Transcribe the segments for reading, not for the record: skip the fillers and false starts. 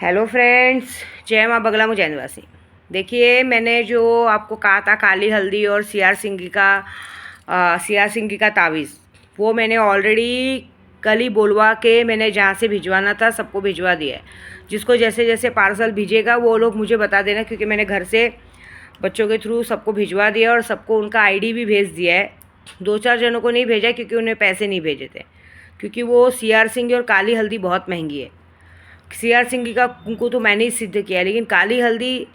Hello friends, जय माँ बगला मुझे निवासी। देखिए, मैंने जो आपको कहा था काली हल्दी और सी आर सिंगी का तावीज़, वो मैंने ऑलरेडी कल ही बोलवा के मैंने जहाँ से भिजवाना था सबको भिजवा दिया है। जिसको जैसे जैसे पार्सल भेजेगा वो लोग मुझे बता देना, क्योंकि मैंने घर से बच्चों के थ्रू सबको भिजवा दिया और सबको उनका आईडी भी भेज दिया है। 2-4 जनों को नहीं भेजा क्योंकि उन्हें पैसे नहीं भेजे थे, क्योंकि वो CR सिंगी और काली हल्दी बहुत महंगी है। CR सिंगी का उनको तो मैंने ही सिद्ध किया, लेकिन काली हल्दी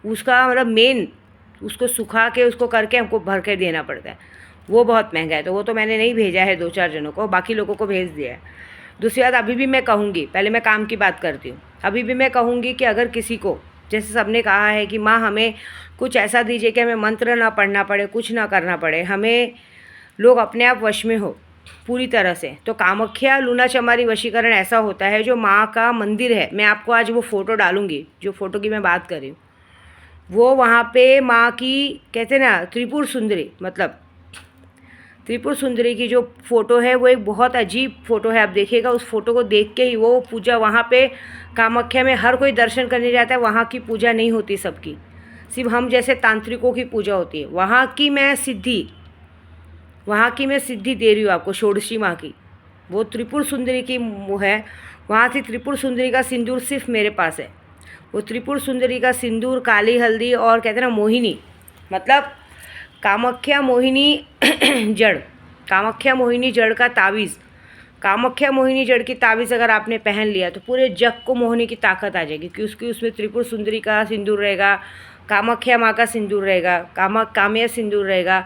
उसका मतलब मेन उसको सुखा के उसको करके हमको भर के देना पड़ता है, वो बहुत महंगा है। तो वो तो मैंने नहीं भेजा है 2-4 जनों को, बाकी लोगों को भेज दिया है। दूसरी बात, अभी भी मैं कहूँगी, पहले मैं काम की बात करती हूँ। अभी भी मैं कहूँगी कि अगर किसी को, जैसे सबने कहा है कि माँ हमें कुछ ऐसा दीजिए कि हमें मंत्र ना पढ़ना पड़े, कुछ ना करना पड़े, हमें लोग अपने आप वश में हो पूरी तरह से, तो कामाख्या लूना चमारी वशीकरण ऐसा होता है। जो माँ का मंदिर है, मैं आपको आज वो फ़ोटो डालूँगी, जो फ़ोटो की मैं बात कर रही हूँ, वो वहाँ पे माँ की कहते हैं ना त्रिपुर सुंदरी, मतलब त्रिपुर सुंदरी की जो फ़ोटो है वो एक बहुत अजीब फ़ोटो है। आप देखिएगा, उस फ़ोटो को देख के ही वो पूजा वहाँ पे कामाख्या में हर कोई दर्शन करने जाता है। वहाँ की पूजा नहीं होती सबकी, सिर्फ हम जैसे तांत्रिकों की पूजा होती है। वहाँ की मैं सिद्धि दे रही हूँ आपको, षोडशी माँ की, वो त्रिपुर सुंदरी की है। वहाँ से त्रिपुर सुंदरी का सिंदूर सिर्फ मेरे पास है। वो त्रिपुर सुंदरी का सिंदूर, काली हल्दी और कहते हैं ना मोहिनी, मतलब कामाख्या मोहिनी जड़, कामाख्या मोहिनी जड़ का तावीज़, कामाख्या मोहिनी जड़ की तावीज़ अगर आपने पहन लिया तो पूरे जग को मोहने की ताकत आ जाएगी, क्योंकि उसमें त्रिपुर सुंदरी का सिंदूर रहेगा, कामाख्या माँ का सिंदूर रहेगा, काम्या सिंदूर रहेगा,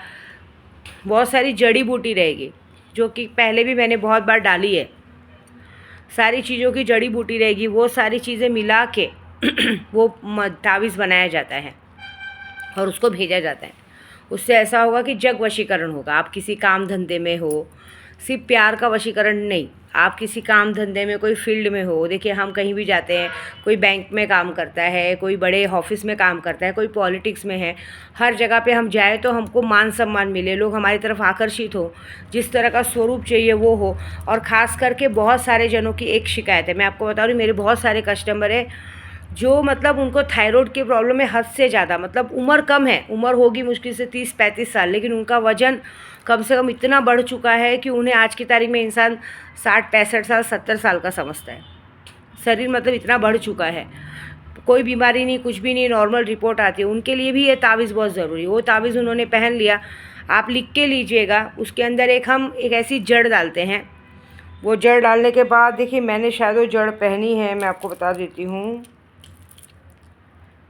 बहुत सारी जड़ी बूटी रहेगी, जो कि पहले भी मैंने बहुत बार डाली है। सारी चीज़ों की जड़ी बूटी रहेगी, वो सारी चीज़ें मिला के वो तावीज़ बनाया जाता है और उसको भेजा जाता है। उससे ऐसा होगा कि जग वशीकरण होगा। आप किसी काम धंधे में हो, सिर्फ प्यार का वशीकरण नहीं, आप किसी काम धंधे में, कोई फील्ड में हो। देखिए, हम कहीं भी जाते हैं, कोई बैंक में काम करता है, कोई बड़े ऑफिस में काम करता है, कोई पॉलिटिक्स में है, हर जगह पे हम जाए तो हमको मान सम्मान मिले, लोग हमारी तरफ आकर्षित हो, जिस तरह का स्वरूप चाहिए वो हो। और ख़ास करके बहुत सारे जनों की एक शिकायत है, मैं आपको बता रही हूँ, मेरे बहुत सारे कस्टमर हैं जो मतलब उनको थायराइड की प्रॉब्लम है हद से ज़्यादा, मतलब उम्र कम है, उम्र होगी मुश्किल से 30-35 साल, लेकिन उनका वज़न कम से कम इतना बढ़ चुका है कि उन्हें आज की तारीख में इंसान 60-65 साल 70 साल का समझता है। शरीर मतलब इतना बढ़ चुका है, कोई बीमारी नहीं, कुछ भी नहीं, नॉर्मल रिपोर्ट आती है। उनके लिए भी ये तावीज़ बहुत ज़रूरी है। वो तावीज़ उन्होंने पहन लिया, आप लिख के लीजिएगा। उसके अंदर हम एक ऐसी जड़ डालते हैं। वो जड़ डालने के बाद देखिए, मैंने शायद वो जड़ पहनी है, मैं आपको बता देती हूँ।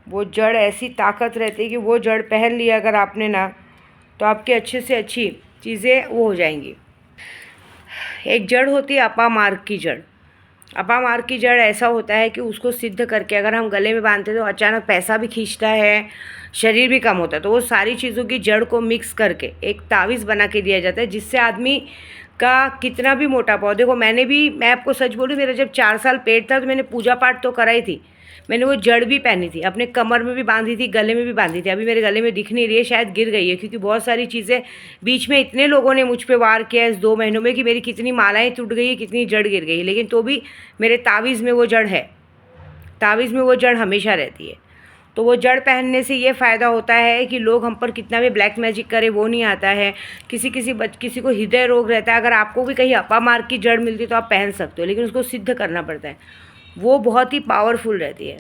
वो जड़ ऐसी ताकत रहती है कि वो जड़ पहन लिया अगर आपने ना, तो आपकी अच्छे से अच्छी चीज़ें वो हो जाएंगी। एक जड़ होती है अपामार्ग की जड़। अपामार्ग की जड़ ऐसा होता है कि उसको सिद्ध करके अगर हम गले में बांधते तो अचानक पैसा भी खींचता है, शरीर भी कम होता है। तो वो सारी चीज़ों की जड़ को मिक्स करके एक तावीज़ बना के दिया जाता है, जिससे आदमी का कितना भी मोटापा हो। देखो, मैं आपको सच बोलूँ, मेरा जब 4 साल पेट था तो मैंने पूजा पाठ तो कराई थी, मैंने वो जड़ भी पहनी थी, अपने कमर में भी बांधी थी, गले में भी बांधी थी। अभी मेरे गले में दिख नहीं रही है, शायद गिर गई है, क्योंकि बहुत सारी चीज़ें बीच में इतने लोगों ने मुझ पे वार किया इस 2 महीनों में कि मेरी कितनी मालाएं टूट गई है, कितनी जड़ गिर गई है, लेकिन तो भी मेरे तावीज़ में वो जड़ है, तावीज़ में वो जड़ हमेशा रहती है। तो वो जड़ पहनने से ये फ़ायदा होता है कि लोग हम पर कितना भी ब्लैक मैजिक करे वो नहीं आता है। किसी को हृदय रोग रहता है, अगर आपको भी कहीं अपामार्ग की जड़ मिलती तो आप पहन सकते हो, लेकिन उसको सिद्ध करना पड़ता है। वो बहुत ही पावरफुल रहती है,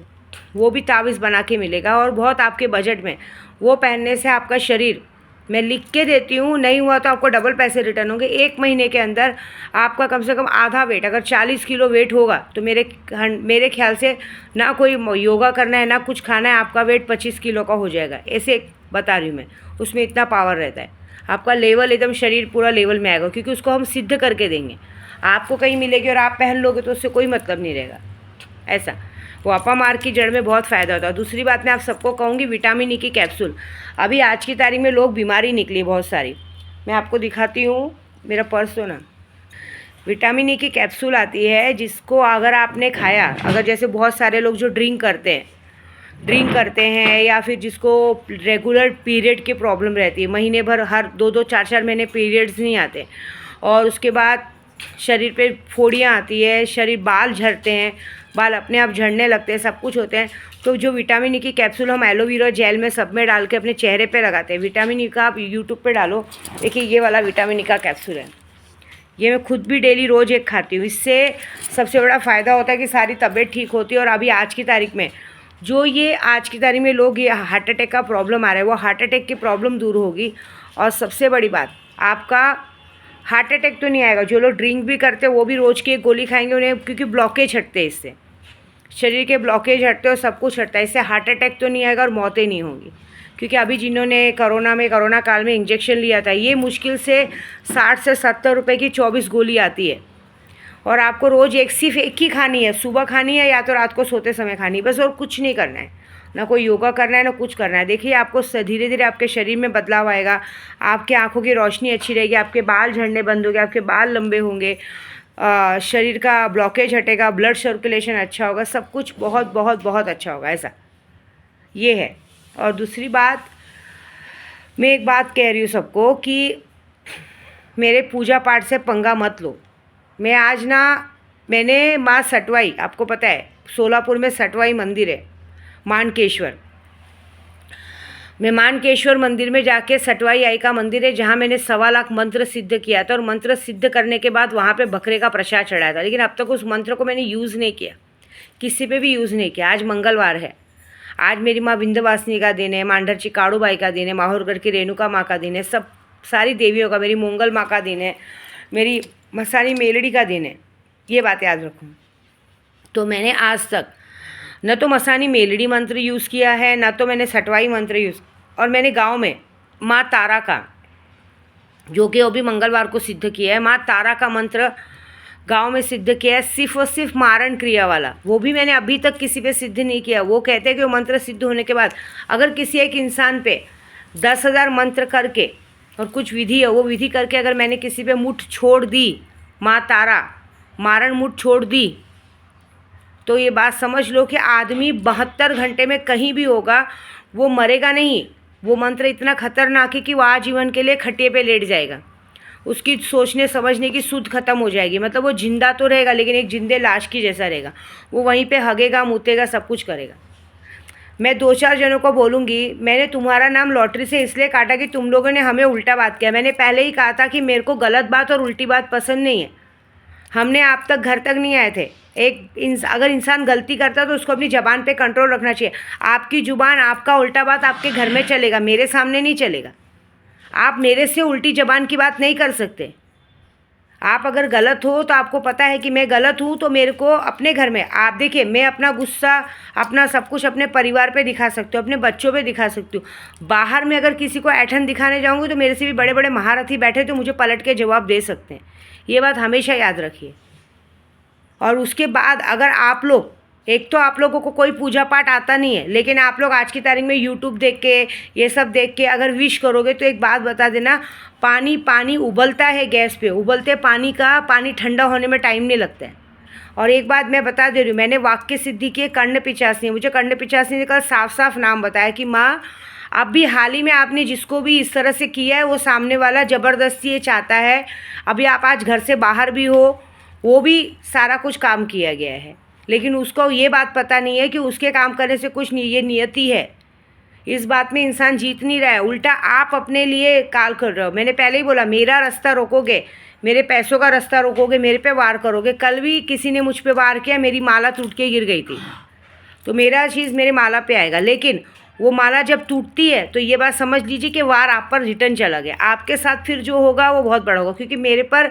वो भी तावीज़ बना के मिलेगा और बहुत आपके बजट में। वो पहनने से आपका शरीर, मैं लिख के देती हूँ, नहीं हुआ तो आपको डबल पैसे रिटर्न होंगे। 1 महीने के अंदर आपका कम से कम आधा वेट, अगर 40 किलो वेट होगा तो मेरे ख्याल से ना कोई योगा करना है ना कुछ खाना है, आपका वेट 25 किलो का हो जाएगा। ऐसे बता रही हूँ मैं, उसमें इतना पावर रहता है। आपका लेवल एकदम शरीर पूरा लेवल में आएगा, क्योंकि उसको हम सिद्ध करके देंगे। आपको कहीं मिलेगी और आप पहन लोगे तो उससे कोई मतलब नहीं रहेगा। ऐसा वो अपामार्ग की जड़ में बहुत फ़ायदा होता है। दूसरी बात मैं आप सबको कहूँगी, विटामिन ई की कैप्सूल। अभी आज की तारीख में लोग बीमारी निकली बहुत सारी, मैं आपको दिखाती हूँ, मेरा पर्स तो ना, विटामिन ई की कैप्सूल आती है, जिसको अगर आपने खाया, अगर जैसे बहुत सारे लोग जो ड्रिंक करते हैं या फिर जिसको रेगुलर पीरियड की प्रॉब्लम रहती है, महीने भर हर 2-2 4-4 महीने पीरियड्स नहीं आते, और उसके बाद शरीर पे फोड़ियाँ आती है, शरीर बाल झड़ते हैं, बाल अपने आप झड़ने लगते हैं, सब कुछ होते हैं। तो जो विटामिन ई की कैप्सूल हम एलोवेरा जेल में सब में डाल के अपने चेहरे पे लगाते हैं। विटामिन ई का आप यूट्यूब पे डालो, देखिए ये वाला विटामिन ई का कैप्सूल है, ये मैं खुद भी डेली रोज़ एक खाती हूँ। इससे सबसे बड़ा फ़ायदा होता है कि सारी तबीयत ठीक होती है। और अभी आज की तारीख में आज की तारीख में लोग ये हार्ट अटैक का प्रॉब्लम आ रहा है, वो हार्ट अटैक की प्रॉब्लम दूर होगी। और सबसे बड़ी बात, आपका हार्ट अटैक तो नहीं आएगा। जो लोग ड्रिंक भी करते हैं वो भी रोज़ की एक गोली खाएंगे, उन्हें क्योंकि ब्लॉकेज हटते हैं, इससे शरीर के ब्लॉकेज हटते हैं और सब कुछ हटता है। इससे हार्ट अटैक तो नहीं आएगा और मौतें नहीं होंगी। क्योंकि अभी जिन्होंने कोरोना काल में इंजेक्शन लिया था, ये मुश्किल से 60 से 70 रुपये की 24 गोली आती है। और आपको रोज़ सिर्फ एक ही खानी है, सुबह खानी है या तो रात को सोते समय खानी है, बस। और कुछ नहीं करना है, ना कोई योगा करना है, ना कुछ करना है। देखिए आपको धीरे धीरे आपके शरीर में बदलाव आएगा, आपके आँखों की रोशनी अच्छी रहेगी, आपके बाल झड़ने बंद होंगे, आपके बाल लंबे होंगे, शरीर का ब्लॉकेज हटेगा, ब्लड सर्कुलेशन अच्छा होगा, सब कुछ बहुत बहुत बहुत अच्छा होगा। ऐसा ये है। और दूसरी बात, मैं एक बात कह रही हूँ सबको कि मेरे पूजा पाठ से पंगा मत लो। मैंने माँ सटवाई, आपको पता है सोलापुर में सटवाई मंदिर है, मानकेश्वर। मैं मानकेश्वर मंदिर में जाके, सटवाई आई का मंदिर है, जहाँ मैंने 1.25 लाख मंत्र सिद्ध किया था। और मंत्र सिद्ध करने के बाद वहाँ पे बकरे का प्रसाद चढ़ाया था। लेकिन अब तक उस मंत्र को मैंने यूज़ नहीं किया, किसी पे भी यूज़ नहीं किया। आज मंगलवार है, आज मेरी माँ विंध्यवासिनी का दिन है, मांडरची काड़ूबाई का दिन है, माहौरगढ़ की रेणुका माँ का दिन है, सब सारी देवियों का, मेरी मंगल माँ का दिन है, मेरी मसानी मेलड़ी का दिन है। ये बात याद रखूँ। तो मैंने आज तक न तो मसानी मेलड़ी मंत्र यूज़ किया है, ना तो मैंने सटवाई मंत्र यूज़। और मैंने गांव में माँ तारा का, जो कि वो भी मंगलवार को सिद्ध किया है, माँ तारा का मंत्र गांव में सिद्ध किया है, सिर्फ और सिर्फ मारण क्रिया वाला। वो भी मैंने अभी तक किसी पे सिद्ध नहीं किया। वो कहते हैं कि वो मंत्र सिद्ध होने के बाद अगर किसी एक इंसान पे 10,000 मंत्र करके और कुछ विधि है, वो विधि करके अगर मैंने किसी पे मुठ छोड़ दी, माँ तारा मारण मुठ छोड़ दी, तो ये बात समझ लो कि आदमी 72 घंटे में कहीं भी होगा, वो मरेगा नहीं। वो मंत्र इतना खतरनाक है कि वो आजीवन के लिए खटिए पे लेट जाएगा। उसकी सोचने समझने की सुध खत्म हो जाएगी। मतलब वो जिंदा तो रहेगा, लेकिन एक जिंदे लाश की जैसा रहेगा। वो वहीं पे हगेगा, मूतेगा, सब कुछ करेगा। मैं 2-4 जनों को बोलूँगी, मैंने तुम्हारा नाम लॉटरी से इसलिए काटा कि तुम लोगों ने हमें उल्टा बात किया। मैंने पहले ही कहा था कि मेरे को गलत बात और उल्टी बात पसंद नहीं है। हमने आप तक घर तक नहीं आए थे। अगर इंसान गलती करता तो उसको अपनी ज़बान पे कंट्रोल रखना चाहिए। आपकी ज़ुबान, आपका उल्टा बात आपके घर में चलेगा, मेरे सामने नहीं चलेगा। आप मेरे से उल्टी ज़बान की बात नहीं कर सकते। आप अगर गलत हो तो आपको पता है कि मैं गलत हूँ, तो मेरे को अपने घर में, आप देखिए, मैं अपना गुस्सा, अपना सब कुछ अपने परिवार पे दिखा सकती हूँ, अपने बच्चों पे दिखा सकती हूँ। बाहर में अगर किसी को ऐठन दिखाने जाऊँगी तो मेरे से भी बड़े बड़े महारथी बैठे तो मुझे पलट के जवाब दे सकते हैं। ये बात हमेशा याद रखिए। और उसके बाद अगर आप लोग, एक तो आप लोगों को कोई पूजा पाठ आता नहीं है, लेकिन आप लोग आज की तारीख में यूट्यूब देख के, ये सब देख के अगर विश करोगे, तो एक बात बता देना, पानी उबलता है गैस पे, उबलते पानी ठंडा होने में टाइम नहीं लगता है। और एक बात मैं बता दे रही हूँ, मैंने वाक्य सिद्धि की कर्ण पिचासनी, मुझे कर्ण पिचासनी ने कल साफ साफ नाम बताया कि माँ, अभी हाल ही में आपने जिसको भी इस तरह से किया है, वो सामने वाला ज़बरदस्ती ये चाहता है। अभी आप आज घर से बाहर भी हो, वो भी सारा कुछ काम किया गया है, लेकिन उसको ये बात पता नहीं है कि उसके काम करने से कुछ नहीं, ये नियति है। इस बात में इंसान जीत नहीं रहा है, उल्टा आप अपने लिए काल कर रहे हो। मैंने पहले ही बोला, मेरा रास्ता रोकोगे, मेरे पैसों का रास्ता रोकोगे, मेरे पे वार करोगे। कल भी किसी ने मुझ पे वार किया, मेरी माला टूट के गिर गई थी, तो मेरा चीज़ मेरे माला पे आएगा। लेकिन वो माला जब टूटती है तो ये बात समझ लीजिए कि वार आप पर रिटर्न चला गया। आपके साथ फिर जो होगा वो बहुत बड़ा होगा, क्योंकि मेरे पर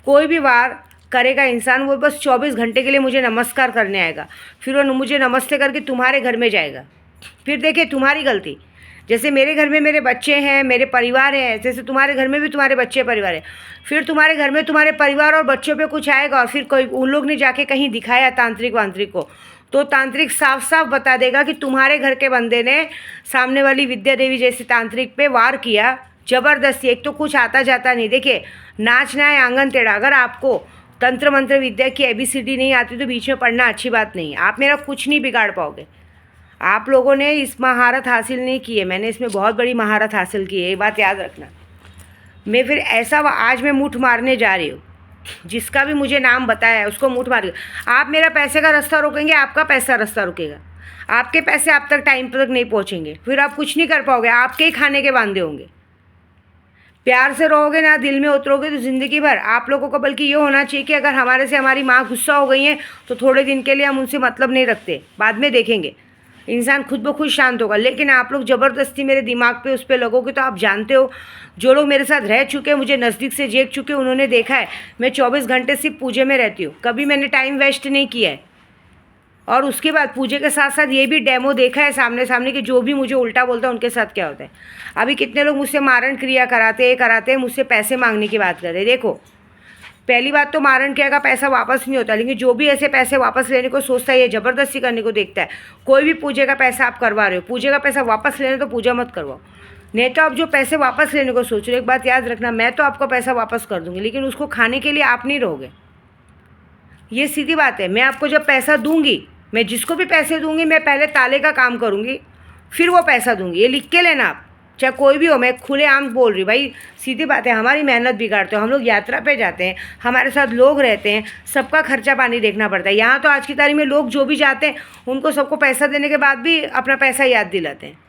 कोई भी वार करेगा इंसान, वो बस 24 घंटे के लिए मुझे नमस्कार करने आएगा, फिर वो मुझे नमस्ते करके तुम्हारे घर में जाएगा। फिर देखिए, तुम्हारी गलती, जैसे मेरे घर में मेरे बच्चे हैं, मेरे परिवार है, जैसे तुम्हारे घर में भी तुम्हारे बच्चे परिवार है। फिर तुम्हारे घर में तुम्हारे परिवार और बच्चों पे कुछ आएगा, और फिर कोई उन लोग ने जाके कहीं दिखाया तांत्रिक वांत्रिक को, तो तांत्रिक साफ साफ बता देगा कि तुम्हारे घर के बंदे ने सामने वाली विद्या देवी जैसी तांत्रिक पे वार किया ज़बरदस्ती। एक तो कुछ आता जाता नहीं। देखिए, नाचना है आंगन टेढ़ा। अगर आपको तंत्र मंत्र विद्या की ABCD नहीं आती तो बीच में पढ़ना अच्छी बात नहीं। आप मेरा कुछ नहीं बिगाड़ पाओगे। आप लोगों ने इस महारत हासिल नहीं की है, मैंने इसमें बहुत बड़ी महारत हासिल की है, ये बात याद रखना। मैं फिर ऐसा आज मैं मुठ मारने जा रही हूँ, जिसका भी मुझे नाम बताया है उसको मूठ मार। आप मेरा पैसे का रास्ता रोकेंगे, आपका पैसा रास्ता रुकेगा। आपके पैसे आप तक टाइम तक नहीं पहुँचेंगे, फिर आप कुछ नहीं कर पाओगे, आपके ही खाने के वांदे होंगे। प्यार से रहोगे ना, दिल में उतरोगे तो ज़िंदगी भर आप लोगों को बल्कि ये होना चाहिए कि अगर हमारे से हमारी माँ गुस्सा हो गई है तो थोड़े दिन के लिए हम उनसे मतलब नहीं रखते, बाद में देखेंगे, इंसान खुद ब खुद शांत होगा। लेकिन आप लोग ज़बरदस्ती मेरे दिमाग पे उस पर लगोगे तो आप जानते हो, जो लोग मेरे साथ रह चुके हैं, मुझे नज़दीक से देख चुके हैं, उन्होंने देखा है मैं 24 घंटे सिर्फ पूजे में रहती हूँ, कभी मैंने टाइम वेस्ट नहीं किया है। और उसके बाद पूजे के साथ साथ ये भी डेमो देखा है सामने सामने कि जो भी मुझे उल्टा बोलता है उनके साथ क्या होता है। अभी कितने लोग मुझसे मारण क्रिया कराते हैं, मुझसे पैसे मांगने की बात करते हैं। देखो, पहली बात तो मारण क्रिया का पैसा वापस नहीं होता, लेकिन जो भी ऐसे पैसे वापस लेने को सोचता है, ये ज़बरदस्ती करने को देखता है। कोई भी पूजे का पैसा आप करवा रहे हो, पूजे का पैसा वापस लेने तो पूजा मत करवाओ। नहीं तो आप जो पैसे वापस लेने को सोच रहे हो, एक बात याद रखना, मैं तो आपका पैसा वापस कर दूँगी, लेकिन उसको खाने के लिए आप नहीं रहोगे। ये सीधी बात है। मैं आपको जब पैसा दूंगी, मैं जिसको भी पैसे दूंगी, मैं पहले ताले का काम करूंगी, फिर वो पैसा दूंगी। ये लिख के लेना आप, चाहे कोई भी हो, मैं खुलेआम बोल रही भाई, सीधी बात है। हमारी मेहनत बिगाड़ते हो, हम लोग यात्रा पे जाते हैं, हमारे साथ लोग रहते हैं, सबका खर्चा पानी देखना पड़ता है। यहाँ तो आज की तारीख में लोग जो भी जाते हैं उनको सबको पैसा देने के बाद भी अपना पैसा याद दिलाते हैं,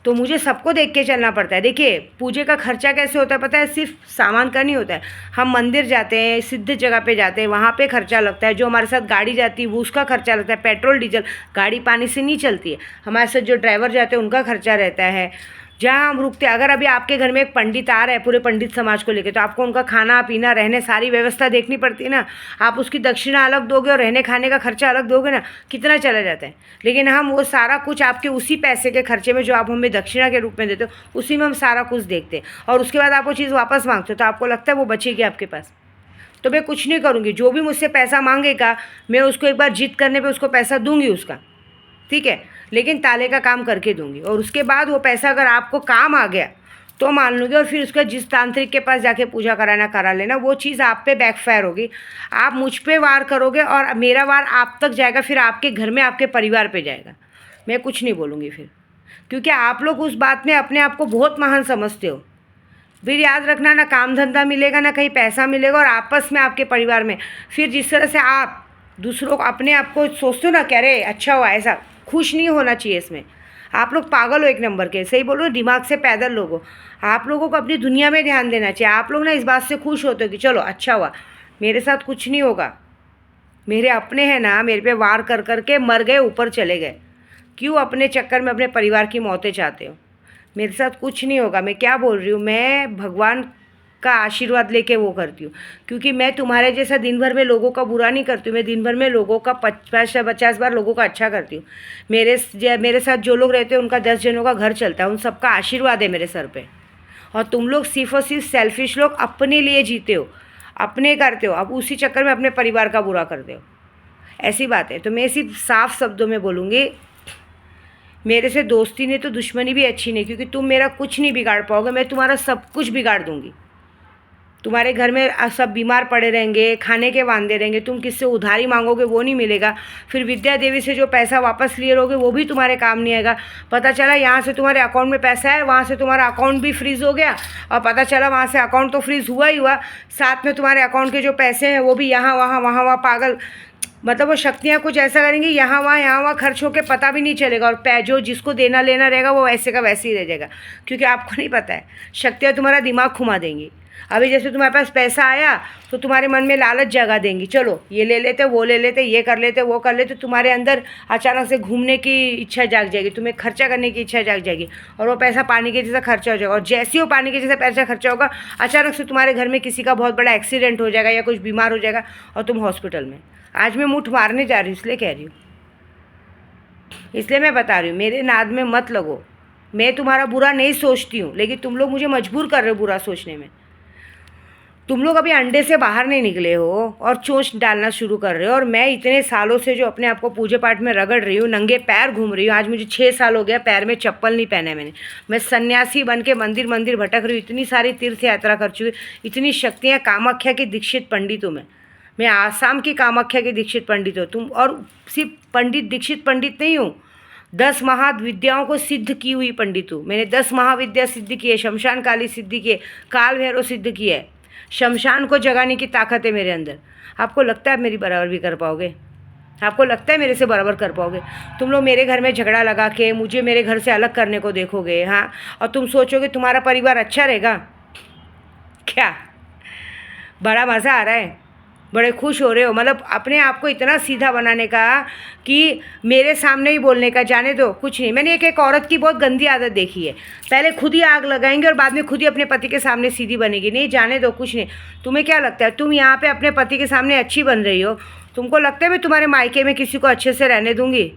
तो मुझे सबको देख के चलना पड़ता है। देखिए, पूजे का खर्चा कैसे होता है पता है, सिर्फ सामान का नहीं होता है। हम मंदिर जाते हैं, सिद्ध जगह पे जाते हैं, वहाँ पे खर्चा लगता है। जो हमारे साथ गाड़ी जाती है वो उसका खर्चा लगता है, पेट्रोल डीजल, गाड़ी पानी से नहीं चलती है। हमारे साथ जो ड्राइवर जाते हैं उनका खर्चा रहता है, जहाँ हम रुकते हैं। अगर अभी आपके घर में एक पंडित आ रहा है पूरे पंडित समाज को लेकर, तो आपको उनका खाना पीना रहने सारी व्यवस्था देखनी पड़ती है ना। आप उसकी दक्षिणा अलग दोगे और रहने खाने का खर्चा अलग दोगे ना, कितना चला जाता है। लेकिन हम वो सारा कुछ आपके उसी पैसे के खर्चे में, जो आप हमें दक्षिणा के रूप में देते हो, उसी में हम सारा कुछ देखते हैं। और उसके बाद आप वो चीज़ वापस मांगते हो तो आपको लगता है वो बचेगी आपके पास। तो मैं कुछ नहीं करूँगी, जो भी मुझसे पैसा मांगेगा मैं उसको एक बार जिद करने पर उसको पैसा दूँगी उसका, ठीक है, लेकिन ताले का काम करके दूंगी। और उसके बाद वो पैसा अगर आपको काम आ गया तो मान लूँगी, और फिर उसका जिस तांत्रिक के पास जाके पूजा कराना करा लेना। वो चीज़ आप पे बैकफायर होगी, आप मुझ पे वार करोगे और मेरा वार आप तक जाएगा, फिर आपके घर में आपके परिवार पे जाएगा। मैं कुछ नहीं बोलूँगी फिर, क्योंकि आप लोग उस बात में अपने आप को बहुत महान समझते हो। फिर याद रखना, ना काम धंधा मिलेगा, ना कहीं पैसा मिलेगा, और आपस में आपके परिवार में फिर जिस तरह से आप दूसरों को अपने आप को सोचते हो ना, कह रहे अच्छा हुआ, ऐसा खुश नहीं होना चाहिए इसमें। आप लोग पागल हो एक नंबर के, सही बोलो, दिमाग से पैदल लोग हो। आप लोगों को अपनी दुनिया में ध्यान देना चाहिए। आप लोग ना इस बात से खुश होते हो कि चलो अच्छा हुआ, मेरे साथ कुछ नहीं होगा, मेरे अपने हैं ना, मेरे पे वार कर कर के मर गए, ऊपर चले गए। क्यों अपने चक्कर में अपने परिवार की मौतें चाहते हो? मेरे साथ कुछ नहीं होगा। मैं क्या बोल रही हूँ, मैं भगवान का आशीर्वाद लेके वो करती हूँ, क्योंकि मैं तुम्हारे जैसा दिन भर में लोगों का बुरा नहीं करती हूँ। मैं दिन भर में लोगों का 50 बार लोगों का अच्छा करती हूँ। मेरे साथ जो लोग रहते हैं उनका 10 जनों का घर चलता है, उन सबका आशीर्वाद है मेरे सर पे। और तुम लोग सिर्फ और सिर्फ सेल्फिश लोग अपने लिए जीते हो, अपने करते हो, अब उसी चक्कर में अपने परिवार का बुरा करते हो। ऐसी बात है। तो मैं सिर्फ साफ शब्दों में बोलूँगी, मेरे से दोस्ती नहीं तो दुश्मनी भी अच्छी नहीं, क्योंकि तुम मेरा कुछ नहीं बिगाड़ पाओगे, मैं तुम्हारा सब कुछ बिगाड़ दूँगी। तुम्हारे घर में सब बीमार पड़े रहेंगे, खाने के वांदे रहेंगे, तुम किससे उधारी मांगोगे वो नहीं मिलेगा, फिर विद्या देवी से जो पैसा वापस लिए रहोगे वो भी तुम्हारे काम नहीं आएगा। पता चला यहाँ से तुम्हारे अकाउंट में पैसा है, वहाँ से तुम्हारा अकाउंट भी फ्रीज़ हो गया, और पता चला वहाँ से अकाउंट तो फ्रीज़ हुआ ही हुआ, साथ में तुम्हारे अकाउंट के जो पैसे हैं वो भी यहाँ वहाँ पागल, मतलब वो शक्तियाँ कुछ ऐसा करेंगी, यहाँ वहाँ खर्च होकर पता भी नहीं चलेगा। और जो जिसको देना लेना रहेगा वो वैसे का वैसे ही रह जाएगा, क्योंकि आपको नहीं पता है, शक्तियाँ तुम्हारा दिमाग घुमा देंगी। अभी जैसे तुम्हारे पास पैसा आया तो तुम्हारे मन में लालच जगा देंगी, चलो ये ले लेते, वो ले लेते, ये कर लेते, वो कर लेते। तुम्हारे अंदर अचानक से घूमने की इच्छा जाग जाएगी, तुम्हें खर्चा करने की इच्छा जाग जाएगी, और वो पैसा पानी के जैसा खर्चा हो जाएगा। और जैसे ही वो पानी के जैसा पैसा खर्चा होगा, अचानक से तुम्हारे घर में किसी का बहुत बड़ा एक्सीडेंट हो जाएगा या कुछ बीमार हो जाएगा और तुम हॉस्पिटल में। आज मैं मुठ मारने जा रही हूँ, इसलिए कह रही हूँ, इसलिए मैं बता रही हूँ, मेरे नाद में मत लगो। मैं तुम्हारा बुरा नहीं सोचती हूँ, लेकिन तुम लोग मुझे मजबूर कर रहे हो बुरा सोचने में। तुम लोग अभी अंडे से बाहर नहीं निकले हो और चोंच डालना शुरू कर रहे हो, और मैं इतने सालों से जो अपने आप को पूजे पाठ में रगड़ रही हूँ, नंगे पैर घूम रही हूँ। आज मुझे 6 साल हो गया पैर में चप्पल नहीं पहने मैंने। मैं सन्यासी बन के मंदिर मंदिर भटक रही हूँ, इतनी सारी तीर्थ यात्रा कर चुकी, इतनी शक्तियाँ, कामाख्या की दीक्षित पंडित हूँ मैं आसाम की कामाख्या की दीक्षित पंडित हो तुम। और सिर्फ पंडित दीक्षित पंडित नहीं हूँ, 10 महाविद्याओं को सिद्ध की हुई पंडित हूँ। मैंने 10 महाविद्या सिद्ध की है, शमशान काली सिद्ध की है, काल भैरव सिद्ध की है, शमशान को जगाने की ताकत है मेरे अंदर। आपको लगता है आप मेरी बराबर भी कर पाओगे? आपको लगता है मेरे से बराबर कर पाओगे? तुम लोग मेरे घर में झगड़ा लगा के मुझे मेरे घर से अलग करने को देखोगे, हाँ, और तुम सोचोगे तुम्हारा परिवार अच्छा रहेगा क्या? बड़ा मज़ा आ रहा है, बड़े खुश हो रहे हो, मतलब अपने आप को इतना सीधा बनाने का कि मेरे सामने ही बोलने का, जाने दो कुछ नहीं। मैंने एक औरत की बहुत गंदी आदत देखी है, पहले खुद ही आग लगाएंगे और बाद में खुद ही अपने पति के सामने सीधी बनेगी। नहीं, जाने दो कुछ नहीं। तुम्हें क्या लगता है तुम यहाँ पे अपने पति के सामने अच्छी बन रही हो? तुमको लगता है मैं तुम्हारे मायके में किसी को अच्छे से रहने दूँगी?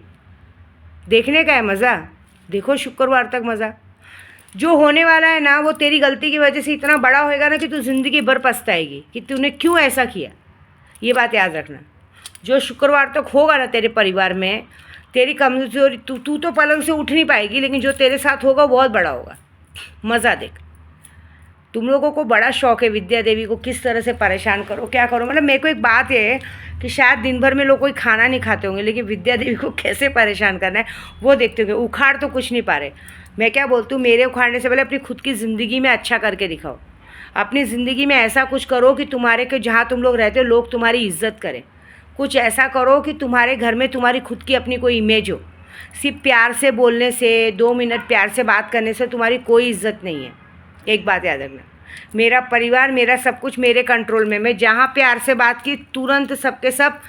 देखने का है मज़ा, देखो शुक्रवार तक मज़ा। जो होने वाला है ना वो तेरी गलती की वजह से इतना बड़ा होएगा ना कि तू ज़िंदगी भर पछताएगी कि तूने क्यों ऐसा किया। ये बात याद रखना। जो शुक्रवार तक होगा ना तेरे परिवार में, तेरी कमजोरी, तू तो पलंग से उठ नहीं पाएगी, लेकिन जो तेरे साथ होगा वो बहुत बड़ा होगा। मज़ा देख। तुम लोगों को बड़ा शौक है विद्या देवी को किस तरह से परेशान करो, क्या करो। मतलब मेरे को एक बात है कि शायद दिन भर में लोग कोई खाना नहीं खाते होंगे, लेकिन विद्या देवी को कैसे परेशान करना है वो देखते होंगे। उखाड़ तो कुछ नहीं पा रहे। मैं क्या बोलती हूँ, मेरे उखाड़ने से पहले अपनी खुद की ज़िंदगी में अच्छा करके दिखाओ। अपनी ज़िंदगी में ऐसा कुछ करो कि तुम्हारे के जहाँ तुम लोग रहते हो लोग तुम्हारी इज्जत करें। कुछ ऐसा करो कि तुम्हारे घर में तुम्हारी खुद की अपनी कोई इमेज हो। सिर्फ प्यार से बोलने से, 2 मिनट प्यार से बात करने से तुम्हारी कोई इज्जत नहीं है। एक बात याद रखना, मेरा परिवार, मेरा सब कुछ मेरे कंट्रोल में। मैं जहाँ प्यार से बात की तुरंत सबके सब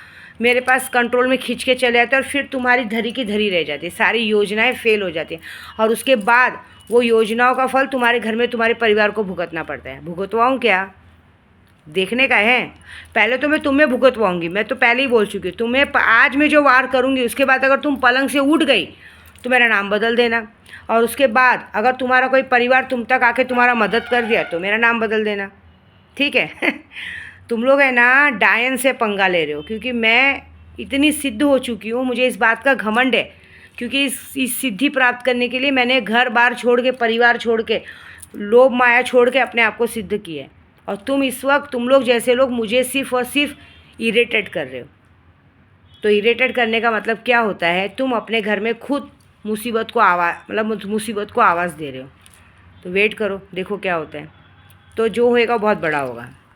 मेरे पास कंट्रोल में खींच के चले जाते हैं, और फिर तुम्हारी धरी की धरी रह जाती है, सारी योजनाएं फेल हो जाती हैं, और उसके बाद वो योजनाओं का फल तुम्हारे घर में तुम्हारे परिवार को भुगतना पड़ता है। भुगतवाऊँ क्या? देखने का है। पहले तो मैं तुम्हें भुगतवाऊँगी, मैं तो पहले ही बोल चुकी हूँ। तुम्हें आज मैं जो वार करूँगी उसके बाद अगर तुम पलंग से उठ गई तो मेरा नाम बदल देना, और उसके बाद अगर तुम्हारा कोई परिवार तुम तक आके तुम्हारा मदद कर दिया तो मेरा नाम बदल देना, ठीक है? तुम लोग है ना डायन से पंगा ले रहे हो, क्योंकि मैं इतनी सिद्ध हो चुकी हूँ, मुझे इस बात का घमंड है, क्योंकि इस सिद्धि प्राप्त करने के लिए मैंने घर बार छोड़ के, परिवार छोड़ के, लोभ माया छोड़ के अपने आप को सिद्ध किया है। और तुम इस वक्त, तुम लोग जैसे लोग मुझे सिर्फ और सिर्फ इरिटेट कर रहे हो। तो इरिटेट करने का मतलब क्या होता है, तुम अपने घर में खुद मुसीबत को मुसीबत को आवाज़ दे रहे हो। तो वेट करो, देखो क्या होता है। तो जो होएगा बहुत बड़ा होगा।